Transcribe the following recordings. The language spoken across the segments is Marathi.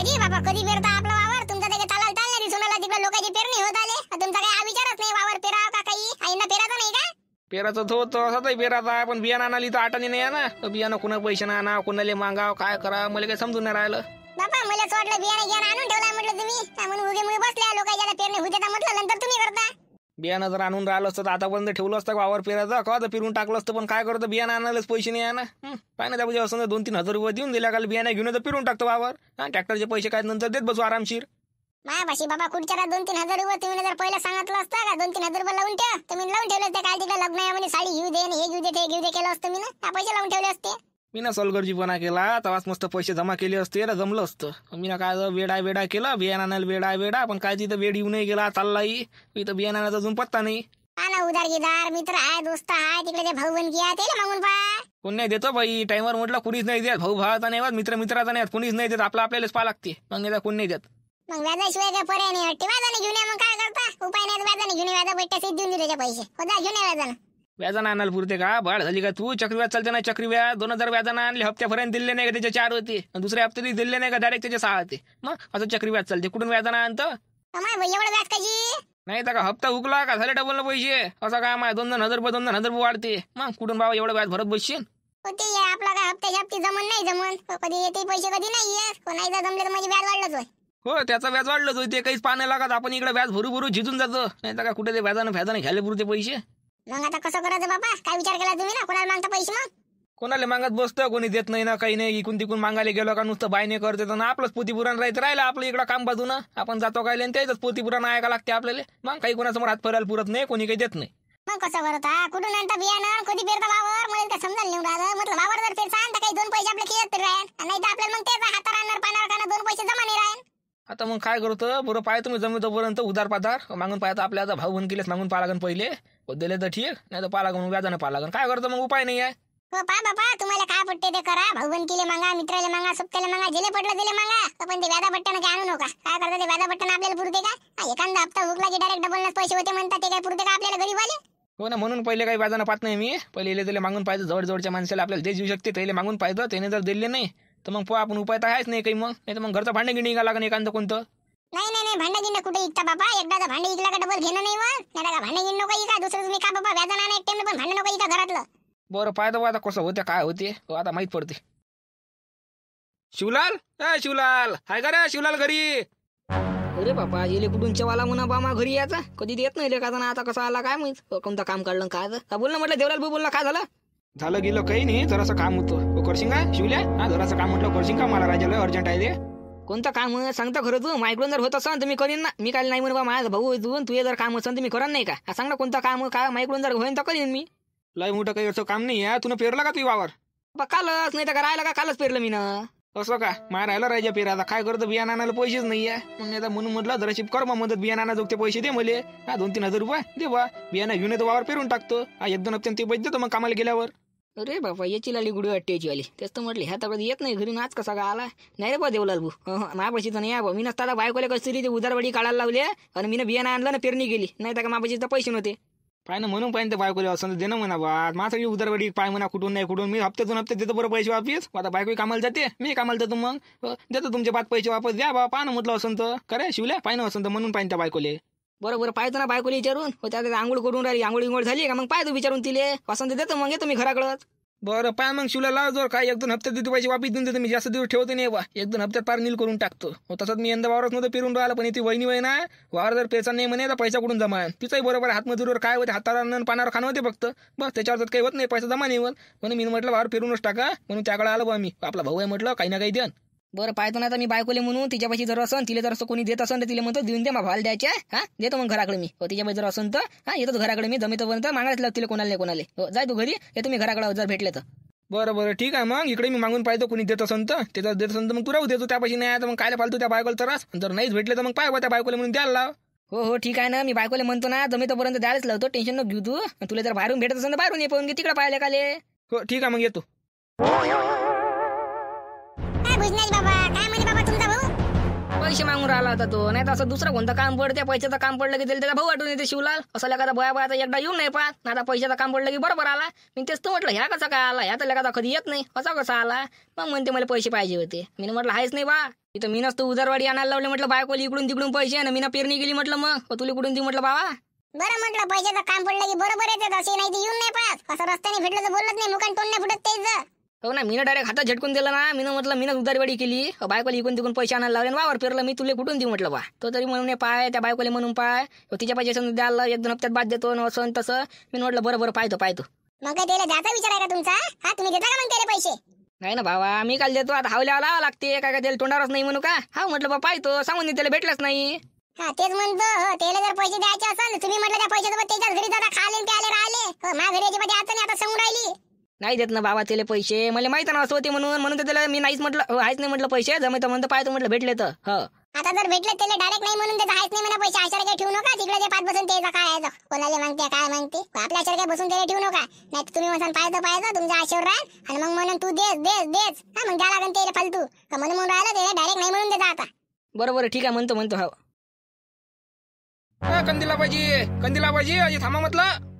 काकाजी बाबा कधी पेरता आपला वावर? तुमचा ते चालाल चालणार दिसून आला, तिकडे लोकांची पेरणी होत आले, तुमचा काही विचारच नाही वावर पेराव का काही? आईना पेरायचं नाही का? पेराचं तो तसंच पेराचा आहे, पण बियाणं आणाली तर आटाने नाही आहे ना. बियाणं कुणा पैसे ना आणा, कुणाले मागाव, काय करा मला काही समजून नाही राहिलं. बाबा मला असं वाटलं बियाणं घ्या आणून ठेवलाय म्हटलं तुम्ही, म्हणून उगे मुळे बसल्या लोकांच्या पेरणी होते तर म्हटलं नंतर तुम्ही करता. बियाणं जर आणून राहिलं असतं तर आतापर्यंत ठेवलं असतं वावर पेरायचं का, तर फिरून टाकलं असतं. पण काय करतं, बियाणं आणायलाच पैसे नाही आहे ना. काय ना त्यामध्ये असं 2-3 हजार रुपये देऊन दिल्या, काल बियाणं घेऊन तर फिरून टाकतो वावर. ट्रॅक्टरचे पैसे काय नंतर देत बसू आरामशीर. मायापाशी बाबा कुठच्या 2-3 हजार रुपये तुम्ही जर पहिला सांगितलं असतं का 2-3 हजार रुपये लावून ठेवा, तुम्ही लावून ठेवले असते. काय तिकडे लग्न आहे म्हणे साडी घेऊ दे, हे घेऊ दे, ते घेऊ दे केलं असतं मी ना, पैसे लावून ठेवले असते. मी ना सलगर्जीपणा केला, तेव्हाच मस्त पैसे जमा केले असते ना, जमलं असतं. मी ना काय वेडा केला, बियाणं आणायला वेडा, पण काय तिथं वेड येऊ नाही गेला, चाललाही इथं बियाणं आणायचा अजून पत्ता नाही. हा ना, उदारगीदार मित्र आहे, दोस्त आहे, तिकडे ते भाऊ बनकी आहे, त्याला मागून पा. कोण नाही देतो बाई, टाइमवर म्हटलं कुणीच नाही देत. भाऊ भावाचा नाही, मित्राचा नाही, कुणीच नाही देत. आपल्यालाच पा लागते, मग नाही कोण नाही देत. मग व्याजाशिवाय काय पर्याय नाही वाटते. व्याजाने घेऊन या, मग काय करता? उपाय नाही, व्याजाने घेऊन व्याजा बैठ्या सीट देऊन त्याचे पैसे होता, घेऊन व्याजानं. व्याजानं आणायला पुरते का? भाड झाली का तू? चक्रव्याज चालते ना, चक्रीव्याज 2000 व्याजानं आणले, हप्त्यापर्यंत दिले नाही का त्याचे 4 होते, दुसऱ्या हप्त्यात दिले नाही का डायरेक्ट त्याचे 6 होते. मग असं चक्रीव्याज चालते, कुठून व्याजानं आणतं? एवढं व्याज कशी नाही तर का हप्ता हुकला का झाले डबल पैसे? असं काय माय 2,000 रुपये 2,000 रुपये वाढते. मग कुठून बाबा एवढं व्याज भरत बसशील? होते आपला काय हप्ते जमन नाही जमन, कधी येते पैसे कधी नाही येत. कोणाला जमले तर म्हणजे व्याज वाढलंच होय. हो, त्याचा व्याज वाढलंच होते, काहीच पाणी लागत. आपण इकडे व्याज भरू झिजून जातो. नाही तर का कुठे ते व्याजानं घ्यायला पुरते पैसे. मग आता कसं करायचं बाबा? काय विचार केला तुम्ही ना? कोणाला मागता पैसे? मग कोणाला मागत बसतं, कोणी देत नाही ना, काही नाही. इकून तिकून मागायला गेलो का नुसतं बायने करते तर ना, आपलंच पोती पुराण राहिलं आपलं इकडं काम बाजूनं. आपण जातो काय आणि त्याच पोती पुराण ऐका लागते आपल्याला. मग काही कोणासमोर हात फिरायला पुरत नाही, कोणी काही देत नाही. मग कसं करता? कुठून आणता बियाणं? कधी पेरता वावर? मला काय समजायला नाही राहिलं. म्हटलं वावर जर पेरता आणता काही 2 पैसे आपले खेळत राहील, नाही तर आपल्याला मग तेच हातावर आणणार पानावर खाणार, 2 पैसे जमा नाही राहील. आता मग काय करतो, बरं पाय तुम्ही जमतोपर्यंत उधार पाधार मागून पाहता. आपल्या आता भाऊ बन केलेच मागून पा लागन पहिले, दिले तर ठीक, नाही तर पा लागून व्याजानं पा लागन. काय करतो मग, उपाय नाही आहे. हो पा बाबा, तुम्हाला काय पटते ते करा. भाऊ बनकीले मागा, मित्राला मागा, सोबत्याला मागा, जिले पटलं दिले मागा, पण ते व्याजा पट्ट्यानं काय आणू नका. काय करता ते व्याजा पट्ट्यानं आपल्याला पुरते का? एखादा हप्ता हुकला की डायरेक्ट डबलच पैसे होते म्हणतात, ते काय पुरते का आपल्याला गरीब आले? हो ना, म्हणून पहिले काही व्याजानं पाहत नाही मी. पहिले त्याला मागून पाहिजे, जवळच्या माणसाला आपल्याला ते देऊ शकते, त्याला मागून पाहिजे. त्याने जर दिले नाही तर मग आपण उपाय तर आहेच नाही काही. मग नाही तर मग घरचं भांडे गिणी लागन एखादं कोणतं. नाही भांडे गिन्न कुठे इकता बाबा? एकदा भांडे इकला का डबल घेणं नाही. वर नाही का भांडे गिन्न नको इका, दुसरं तुम्ही का बाबा व्याजानं एक टाइम पण भांडे नको इका घरातलं. बरं पाहतो आता कसं होते, काय होते आता माहित पडते. शिवलाल, शिवलाल हाय का रे? शिवलाल घरी? अरे बापा, येले कुठून चवाला म्हणा बामा घरी याचा कधी देत नाही लेखा ना. आता कसं आला काय माहित, कोणतं काम काढलं काय बोल ना. म्हटलं देवलाल भाऊ बोलला, काय झालं गेलं काही नाही, जरासं काम होतं. करशील का शिवल्या? हा, जरासं काम म्हटलं करशील का? मला राजाला अर्जंट आहे ते. कोणतं काम सांगता खरं तू? मायकडून जर होत असन तर मी करीन ना. मी काय नाही म्हणून माझा भाऊ तू तुझे जर काम असन तर मी करा नाही का? सांग ना कोणतं काम, काय मायकडून जर होईन तर करीन मी. लय मोठं काही असं काम नाही आहे. तुला पेरला का तू वावर? कालच, नाही तर राहिला का? कालच पेरलं मी ना. असं का? माय राहिला राजा पेरायला. काय करतं, बियाणं आणायला पैसेच नाही आहे. मग आता म्हणून म्हटलं जराशी कर मग मदत, बियाणं आणा जोगते पैसे दे मले. 2-3 हजार रुपये दे बा, बियाणं घेऊन येतो, वावर पेरून टाकतो. 1-2 हप्त्यात ते पैसे देतो मग कामाला गेल्यावर. अरे बाबा, याची लाली गुडी वाटते याची वाली. तेच तर म्हटलं ह्या तब्येत येत नाही घरी नाच कसा का आला नाही रे बा देवलाल भाऊ. माझ्यापाशी तर नाही बा. मी नसताना बायकोला कसरी ते उधारवाडी काढायला लावले आणि मी बियाणं आणलं ना, पेरणी गेली. नाही तर का माझ्यापाशी तर पैसे नव्हते. पाय ना, म्हणून पाहिजे बायकोला असं दे ना म्हणा बा. माझा उधारवाडी पाय म्हणा, कुठून नाही कुठून. मी हप्त्यातून देतो बरं पैसे वापस. आता बायको कामाला जाते, मी कामाला जातो, मग देतो तुमचे 5 पैसे वापस द्या बा. पाहा ना म्हटलं असं तर करे शिवल्या, पाय ना असं तर म्हणून पाहिजे त्या बायकोले. बरोबर पाहतो ना बायकोला विचारून. त्या आंघोळ करून राहिली, आंघोळ झाली का मग पाहतो विचारून तिले. असं देतो मग येतो मी घराकडं. बरं पाय मग शिवला लाव, जर काय 1-2 हप्त्यात देतो पैसे वापस देऊन देतो. मी जास्त दिवस ठेवते नाही बा. 1-2 हप्त्यात पार नील करून टाकतो. तसंच मी यंदा वावरच नव्हतं पेरून राहिला, पण ती वहिनी वय ना, वावर जर पैसा नाही म्हणे तर पैसा कुठून जमा आहे. तिचाही बरोबर हातमजुरीवर काय होते, हातावर पानावर खाणं होते फक्त बस. त्याच्यावर काही होत नाही, पैसा जमा नाही होत. म्हणून मी म्हटलं वावर पेरूनच टाका. म्हणून त्याकडे आलो बा मी. आपला भाऊ आहे म्हटलं, काही ना काही द्या. बरं पाहतो ना आता मी बायकोले म्हणून. तिच्यापाशी जर असन, तिला जर असं कोणी देत असन तर तिला म्हणतो देऊन दे, मग भाल द्यायच्या. हा देतो मग घराकडे मी. तिच्यापाशी जर असन तर येतो घराकडे मी. जमेतोपर्यंत मागायला लाव तिला, कोणाला कोणाला. जाय तू घरी, येतो मी घराकडे जर भेटले तर. बरं ठीक आहे. मग इकडे मी मागून पाहिजे, कोणी देत असन तर त्याचा देत असन तर मग तू राहू देतो. त्यापाशी नाही तर मग काय फालतू त्या बायकोला त्रास. जर नाहीच भेटले तर मग पाय त्या बायकोला म्हणून द्यायला लाव. हो ठीक आहे ना. मी बायकोले म्हणतो ना, जमेतोपर्यंत द्यायलाच लावतो. टेन्शन नको घेऊ तू. तुला जर बाहेरून भेटत असेल तर बाहेरून ये, पाहून घे तिकडे पाहिले काले. हो ठीक आहे, मग येतो. काय बुजनाज बाबा, काय म्हणे बाबा तुमचा भाऊ? पैसे मागून राहिला होता तो. नाही तर असं दुसरं कोणतं काम पडते, पैशाचं काम पडलं की त्याला भाऊ वाटून येते शिवलाल. असं एखादा बया एकदा येऊन नाही पाहत. आता पैशाचं काम पडलं की बरोबर आला. मी तेच तर म्हटलं ह्या कसा काय आला, ह्या तर एखादा कधी येत नाही, असा कसा आला. मग म्हणते मला पैसे पाहिजे होते. मी म्हटलं आहेच नाही बा, इथं मी नसतं उदारवाडी आणायला लावले म्हटलं बायकोली इकडून तिकडून पैसे, आणि मीना पेरणी केली म्हटलं. मग तुला कुठून दी म्हटलं बाबा. बरं म्हटलं पैशाचं काम पडलं की बरोबर येते, असे नाही ते येऊन नाही पाहत. असं रस्त्याने भेटलं तर बोलत नाही, मुखान तोंड नाही फुटत तेच. हो ना, मीनं डायरेक्ट हातात झटकून दिलं ना. मीनं म्हटलं मीनं उदारवाडी केली, बायकोला इकडून तिकडून पैसे आणायला लावले, वावर पेरलं. मी तुला कुठून देऊ म्हटलं बा. तो तरी म्हणून पाय त्या बायकोला म्हणून पाय तिच्या पैसे समजा द्यायला 1-2 हप्त्यात बाद देतो असं तसं. मी म्हटलं बरोबर पाहतो. मग काय त्याला द्याचा विचार आहे का तुमचा? हा, तुम्ही देता का मग त्याला पैसे? नाही ना भावा, मी काल देतो. आता हावल्यावर लावा लागते काय त्याला तोंडावरच नाही म्हणू का. हा म्हटलं बा पाहतो, सांगून त्याला भेटलंच नाही. हा तेच म्हणतो, हो त्याला जर पैसे द्यायचे असेल तुम्ही म्हटलं त्या पैशासोबत त्याच्याच घरी जाता, खाले प्याले राहिले. हो माझ्या घरी याची मध्ये आता सांगून राहिली. नाही देत ना बाबा त्याला पैसे. मला माहित ना असं होते म्हणून तर त्याला मी नाहीच म्हटलं. आहेच नाही म्हटलं पैसे. जमत म्हणतो पाहतो म्हटलं भेटले तर. हो आता जर भेटले त्याला डायरेक्ट नाही म्हणून त्याचा आहेच नाही म्हणा पैसे. आशाला काही ठेवू नका. तिकडे जे 5 बसून त्याचा काय आहे, कोणाला मागते काय मागते, आपल्या आशाला काही बसून त्याला ठेवू नका. नाही तुम्ही म्हणसान पाहिजे तुमच्या आशेवर राह, आणि मग म्हणून तू देच हा मग द्या लागेल त्याला फालतू का म्हणून राहिलं त्याला डायरेक्ट नाही म्हणून देता. आता बरोबर ठीक आहे म्हणतो. हो कंदिला पाहिजे अजी थांबा म्हटलं.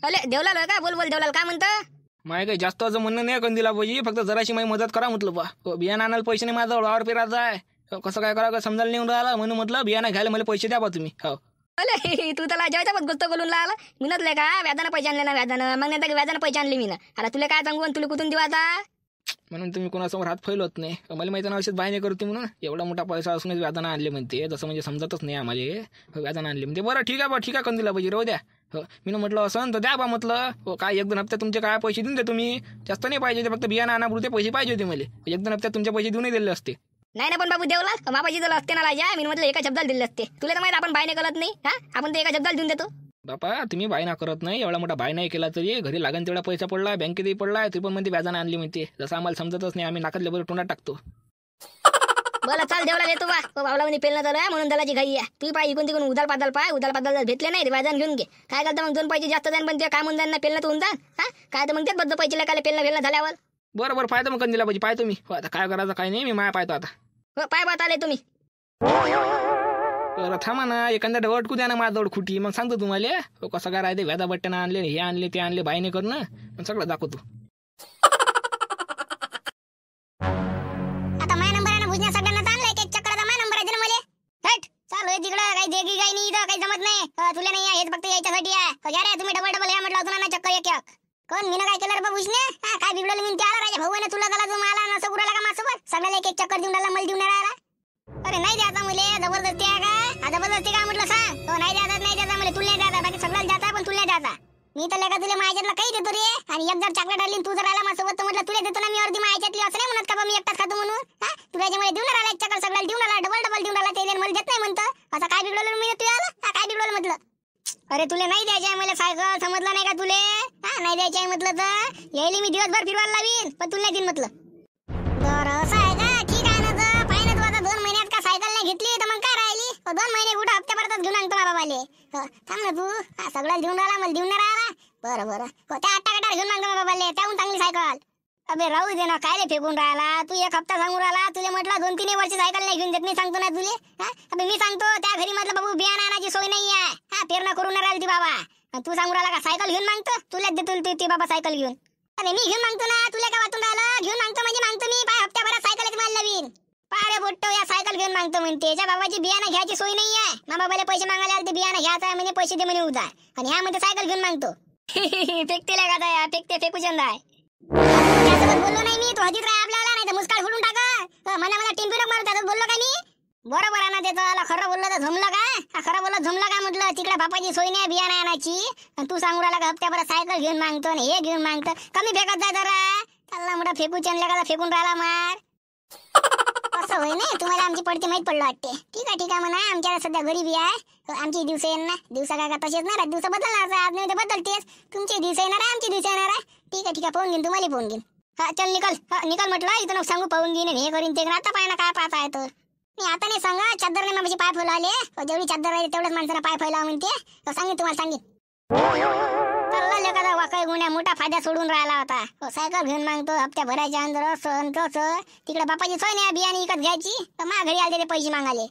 अरे देवलाल का बोल देवलाल काय म्हणतं. माय काही जास्त असं म्हणणं नाही कंदिला पाहिजे, फक्त जराशी माझी मदत करा म्हटलं बा. बियाणं आणायला पैसे नाही माझा, वावर पेरायचा आहे. कसं काय करा समजायला नेऊन राहिला म्हणून म्हटलं बियाणं घ्यायला मला पैसे द्या बा तुम्ही. हो अरे तू त्याला जेवायचा पण गोष्ट बोलून आला. मी नसले का व्याजानं पैसे आणले ना व्याजानं. मग नाही व्याजानं पैसे आणले मी ना. आता तुला काय सांगू तुला कुठून देऊ आता. म्हणून तुम्ही कोणासमोर हात फैलवत नाही. मला माहिती ना औषध बाय नाही करते म्हणून. एवढा मोठा पैसा असूनच व्याजानं आणले म्हणते, जसं म्हणजे समजतच नाही आम्हाला. व्याजानं आणले म्हणते. बरं ठीक आहे कंदिला पाहिजे राहू द्या. हो मी म्हटलं असं तर द्या बा म्हटलं. हो काय 1-2 हप्त्यात तुमचे काय पैसे देऊन दे तुम्ही. जास्त नाही पाहिजे, फक्त बियाणं आणापुरते पैसे पाहिजे होते मला. 1-2 हप्त्यात तुमचे पैसे देऊन दिले असते. नाही ना पण बाबू देवला बाबाजी जर असते ना राजा, मी म्हटलं एका शब्दाला दिले असते. तुला तर माहिती आपण बाय नाही करत नाही. हा आपण तर एका शब्दाला देऊन देतो. बापा तुम्ही बायना करत नाही, एवढा मोठा बाय नाही केला तरी घरी लागन तेवढा पैसा पडला, बँकेतही पडला, तरी पण म्हणते व्याजानं आणली म्हणते. जसं आम्हाला समजतच नाही, आम्ही नाकातल्या बरोबर तोंडात टाकतो. बोला चाल देवला येतो बा. भावला म्हणजे पेलणं चालू आहे म्हणून त्याला घाई आहे. तू पाय इकडून तिकडून उदाल पादाल जर भेटले नाही व्याजान घेऊन घे. काय करता मग 2 पैसे जास्त जाईन पण ते काय म्हणून जाईन ना पेलणं तर होऊन जाण. हा काय तर मग तेच बद्दल पैसे काय पेलणं झाल्यावर. बरोबर पाहतो मग कंदिला पाहिजे पाहतो मी. आता काय करायचं काय नाही, मी माया पाहतो आता. हो पाय बात आले तुम्ही. थांबा ना, एखाद्या अटकू द्या ना माझ्याजवळ खुटी, मग सांगतो तुम्हाला कसं काय राहते. व्याजा बट्ट्यानं आणले, हे आणले ते आणले, बाईने करणं मग सगळं दाखवतो. आता माझा नंबर आहे ना भुजण्या सगळ्यांना चांगला एक चक्करचा माझा नंबर आहे ना मला. हट चालू आहे तिकडं काही देगी काही नाही, इथं काही जमत नाही. तुला नाही हेच फक्त यायच्यासाठी आहे. घ्या रे तुम्ही डबल या म्हटलं अजून ना चक्कर एक कोण मी काय केलं रे बा भुजण्या. हा काय बिघडलं मी त्याला राजा भाऊ तुला त्याला जो मला नसं उराला का माझ्यासोबत सगळ्याला एक चक्कर देऊन राहिला, मला देऊन राहिला. अरे नाही द्यायचा मुले, जबरदस्ती आहे का? जबरदस्ती का म्हटलं सांग. तो नाही द्यायचा मला, तुला नाही द्यायचा, बाकी सगळ्याला द्यायचा पण तुला द्यायचा. मी तर लगा तुला माझ्यातला काही देतो रे. आणि एक जर चॉकलेट आणली तू जर राहिला माझ्यासोबत तर म्हटलं तुला देतो ना मी अर्धी माझ्यातली. असं नाही म्हणत का बा मी एकटाच खातो म्हणून. हा तू त्याच्यामुळे देऊन राहिला एक चक्कर सगळ्याला देऊन राहिला, डबल देऊन राहिला. ते मला देत नाही म्हणतं. असं काय बिघडवलं मी तुला? काय बिघडवलं म्हटलं. अरे तुला नाही द्यायची आहे मला सायकल, समजलं नाही का तुले. हा नाही द्यायची आहे म्हटलं तर यायला मी दिवसभर फिरवायला लावीन, पण तुला नाही देईन म्हटलं. बरं असं आहे का? ठीक आहे ना. तर पाहिजे तू आता 2 महिन्यात का सायकल नाही घेतली तर मग काय राहिली. 2 महिने कुठं हप्त्याभरातच घेऊन आणतो बाबाले. थांब ना तू. सगळं घेऊन राहिला, मला देऊन नाही राहिला. बरं त्या आट्टा घेऊन मागतो बाबाले, त्याहून चांगली सायकल. अबे राहू दे ना, काय फेकून राहिला तू. 1 हप्ता सांगून राहिला, तुला म्हटलं 2-3 वर्ष सायकल नाही घेऊन देत. मी सांगतो ना तुले. अबे मी सांगतो त्या घरी म्हटलं बाबू बियाणं आणायची सोय नाही आहे. हा पेरणं करून नाही राहिली ती बाबा. तू सांगून राहिला का सायकल घेऊन मागतो. तुलाच देतो ती बाबा सायकल घेऊन. अरे मी घेऊन मागतो ना, तुला काय वाटून राहिलं. घेऊन मागतो म्हणजे मागतो मी. पाय हप्त्याभरात सायकलच मला नवीन. पारे बोट्टो या सायकल घेऊन मागतो म्हणते. त्याच्या बाबाची बियाणं घ्यायची सोय नाही आहे. मा बाबाला पैसे मागायला आले, ते बियाणं घ्यायचं आहे म्हणे, पैसे दे म्हणे उधार. आणि ह्या म्हणते सायकल घेऊन मागतो. फेकते का या फेकू चंद आहे. त्यासोबत बोललो नाही मी. तो हजीत राय आपल्याला, नाही तर मुस्काळ फोडून टाका. मला टिंपी मारून त्याचं बोललो का मी. बरोबर आहे ना त्याचं. खरं बोललं तर झुमलं का? खरं बोललं झुमलं का म्हटलं. तिकडे बापाची सोय नाही बियाणं आणायची, तू सांगू राहिला का हप्त्याभरात सायकल घेऊन मागतो हे घेऊन मागतो. कमी फेकत जाय जरा. त्याला मोठा फेकू चंदल्या का फेकून राहिला मार. असं होय नाही. तुम्हाला आमची पडती माहित पडलं वाटते. ठीक आहे म्हणा. आमच्याला सध्या गरीबी आहे. आमची दिवस येणार. दिवसा काय का तसेच ना, दिवस बदलणार. आज नाही तर बदलतेच. तुमचे दिवस येणार आहे, आमचे दिवस येणार आहे. ठीक आहे पाहून घेईन, तुम्हाला पाहून घेईन. हा चल निकल म्हटलं. इथं सांगू पाहून घेईन हे करीन ते. आता पाय ना काय पाहता आहे तर मी आता नाही सांगा. चादरने माझे पाय फैलावले. जेवढी चादर आहे तेवढ्याच माणसाला पाय फैलाव म्हणते. सांगेन तुम्हाला सांगेन. चालला लेका काही गुन्हा मोठा फायदा सोडून राहिला होता. सायकल घेऊन मागतो हप्त्या भरायच्या अंदर सण तसं. तिकडे बापाची सोय नाही बियाणे विकत घ्यायची तर मा घरी आले ते पैसे मागाले.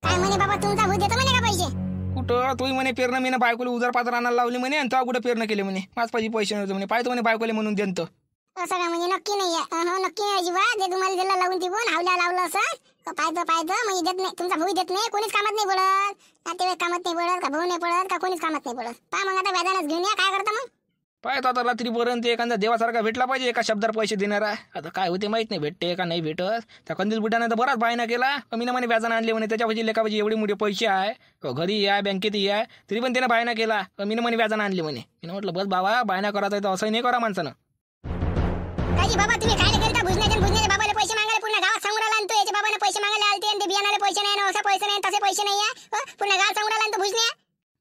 काय म्हणे बाबा तुमचा भूत देतो म्हणे का पैसे? कुठं तोही म्हणे पेरणं मी बायकोला उजार पात्र आणायला लावली म्हणे आणि तेव्हा कुठं पेरणं केले म्हणे. माझ पाहिजे पैसे नव्हते म्हणे. पाहतो म्हणे बायकोले म्हणून देणं तर. असं का म्हणजे नक्की नाही आहे? नक्की नाही अजिबात. जे तुम्हाला दिलं लावून तिकून हावल्या लावलं असं पाहतो म्हणजे देत नाही. तुमचा भाऊ देत नाही. कोणीच कामात नाही पडत. नातेवाईक कामात नाही पडत का भाऊ नाही पडत का कोणीच कामात नाही पडत. पहा मग आता व्याजानंच घेऊन या. काय करता मग? पाहतो आता रात्रीपर्यंत एखादा देवासारखा भेटला पाहिजे एका शब्दावर पैसे देणारा. आता काय होते माहित नाही भेटते का नाही भेटत. त्या कंदील बुड्याने तर बराच बायना केला. मी म्हणे व्याजानं आणले म्हणे त्याच्या पाहिजे लेखापाहिजे एवढे मोठे पैसे आहे घरी या बँकेत या तरी पण त्यानं बायना केला. मी म्हणे व्याजानं आणले म्हणे. मी म्हटलं बस बाबा बायना करायचं तर असंही नाही करा माणसानं. काजी बाबा तुम्ही काय करता? भुजण्याच्या बाबाला पैसे मागायला पूर्ण गावात सांगून राहिला आणि तो याच्या बाबाने पैसे मागायला आलते आणि ते बियाणाले पैसे नाही ना असा पैसे नाही तसे पैसे नाही आहे. पूर्ण गावात सांगून राहिला आणि तो भुजण्या.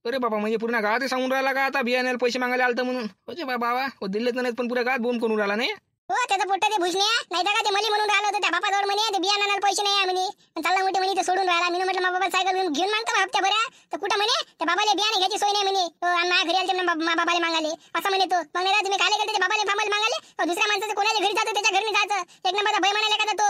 अरे बाबा म्हणजे पूर्ण गावात सांगून राहिला का आता बियाण्याला पैसे मागायला आलतं म्हणून? म्हणजे बाबा दिल्लीत नाही पण पुऱ्या गावात बोंब करून राहिला नाही. हो त्याचं पोट्ट ते भुजण्या नाही तर का ते मली म्हणून राहिलं होतं त्या बापाजवळ म्हणे ते बियाणाला पैसे नाही आहे म्हणे. चालला मोठे म्हणे ते सोडून राहिला. मी म्हटलं बाबा सायकल घेऊन मागतो हप्त्या भऱ्या तर कुठं म्हणे त्या बाबाला बियाणे घ्यायची सोय नाही म्हणे. माझ्या घरी आलते ना बाबाला मागाले असं म्हणे तो. मग नाही तुम्ही काय केलं ते बाबाला फामाला मागाले दुसऱ्या माणसाचं कोणाच्या घरी जातो त्याच्या घरी जायचं एक नंबरचा भय म्हणाले का तो.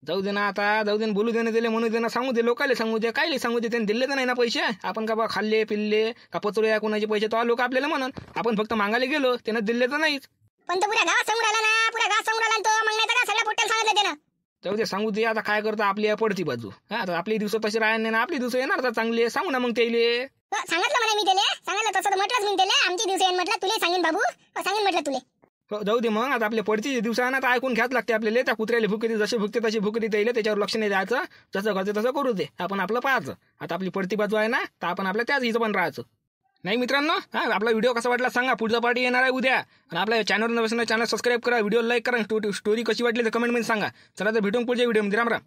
जाऊ दे ना आता जाऊ दे बोलू देणे दिले म्हणू दे ना सांगू दे लोकाले सांगू दे काय सांगू दे. त्यांनी दिले तर नाही ना पैसे. आपण का बा खाल्ले पिल्ले का पचोऱ्या कोणाचे पैसे तो लोक आपल्याला म्हणून आपण फक्त मागायला गेलो त्यानं दिले तर नाहीच. पण तो पुऱ्या गावात सांगून राहिला ना. पुऱ्या गावात सांगून राहिला तो. मग नाही तर का सगळ्या पोट्याला सांगितलं त्यानं. जाऊ दे सांगू दे आता काय करतो आपली पडती बाजू. हा आता आपली दिवस तशी राहणार नाही ना आपली दिवस येणार तर चांगली सांगू ना मग त्याले. सांगितलं म्हणे मी त्याला सांगितलं तसं तर म्हटलंच मी त्याला आमची दिवस येईन म्हटलं तुला सांगेन बाबू सांगेन म्हटलं तुले. हो जाऊ दे मग आता आपल्या पडतीचे दिवस आहे ना आता ऐकून घ्याच लागते आपल्याला. त्या कुत्र्याला भुकती जशी भुकते तशी भुकती त्याला त्याच्यावर लक्ष नाही द्यायचं. जसं करते तसं करू दे आपण आपलं पाहायचं. आता आपली पडती बाजू आहे ना तर आपण आपल्या त्याच हिचं पण राहायचं नाही मित्रांनो. हा आपला व्हिडिओ कसा वाटला सांगा. पुढचा पार्टी येणार आहे उद्या. आणि आपल्या चॅनल नसेल चॅनल सबस्क्राईब करा व्हिडिओ लाईक करा. स्टोरी कशी वाटली तर कमेंटमध्ये सांगा. चला तर भेटून पुढच्या व्हिडिओमध्ये. राम राम.